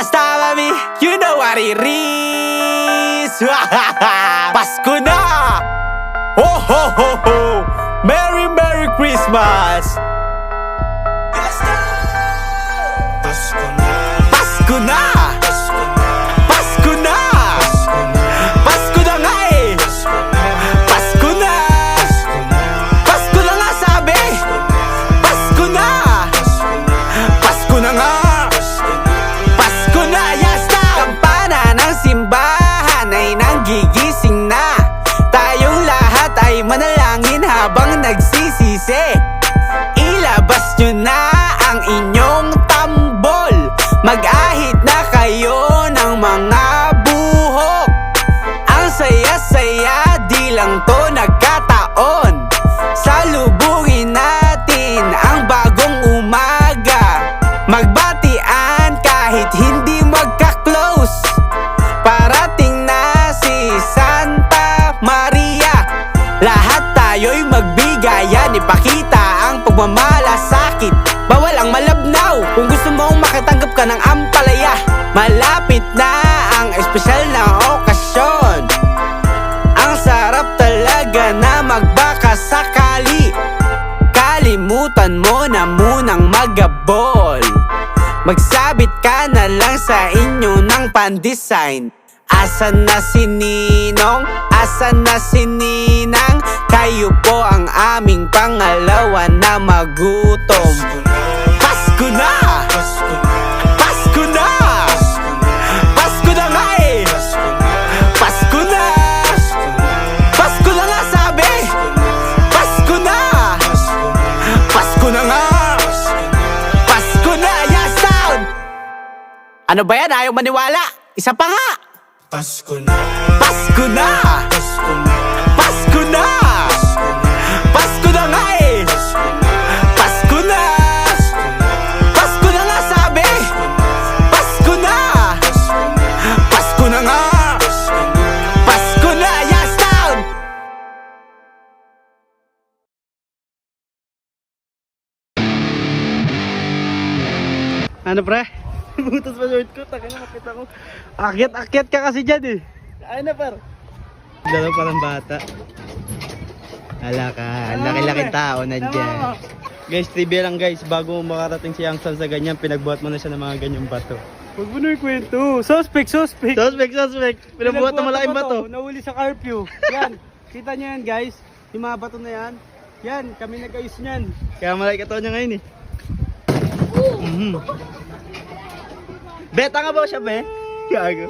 Yasta mami, you know what it is. Pasko na! Ho ho ho ho! Merry Merry Christmas! Yasta! Pasko na, Pasko na! Pasko na, Pasko na! Pasko na, Pasko na nga eh! Pasko na, Pasko na! Pasko na, Pasko na nga sabi! Pasko na! Pasko na, Pasko na nga! Pasko na, Pasko na, yasta! Kampana ng simbahan ay nanggigising na. Tayong lahat ay manalangin habang nagsisisi. Ilabas nyo na ang inyong tambol. Mag-ahit na kayo ng mga buhok. Ang saya-saya, di lang to nagkataon. Salubungin natin ang bagong umaga. Magbatian kahit hindi magka-close. Parating na si Santa Maria. Lahat tayo'y magbigayan, ipakita ang pagmamalasakit. Bawal ang malabnaw kung gusto mong makatanggap ka ng ampalaya. Malapit na ang espesyal na okasyon. Ang sarap talaga na magbaka sakali. Kalimutan mo na munang magabol. Magsabit ka na lang sa inyo ng pan-design. Asan na si Ninong? Asan na si Ninang? Kayo po ang aming pangalawa na magutom. Pasko na! Pasko na, Pasko na! Pasko na, Pasko na nga eh! Pasko na, Pasko na! Pasko na, Pasko na nga sabi! Pasko na! Pasko na, Pasko na nga! Pasko na, Pasko na! Yes, sound! Ano ba yan? Ayaw maniwala! Isa pa nga! Pasko na, Pasko na! Pasko na, Pasko na! Pasko na, Pasko na nga eh! Pasko na, Pasko na! Pasko na, Pasko na nga sabi! Pasko na! Pasko na, Pasko na nga! Pasko na, Pasko na! Yes, sound! Ano pre? Butas pa short ko, taka na makita ko. Akyat ka kasi dyan eh. Ay na par. Dalawa parang bata. Hala ka, ang laki-laking tao nandyan. Guys, trivia lang guys, bago makarating si Yang San sa ganyan, pinagbuhat mo na siya ng mga ganyang bato. Huwag mo na yung kwento. Suspect. Suspect. Pinagbuhat ng malaking bato. Nahuli sa curfew. Yan. Kita nyo yan guys. Yung mga bato na yan. Yan. Kami nag-ayos niyan. Kaya malaki katawan niya ngayon eh. Beta nga ba siya, be? Gago.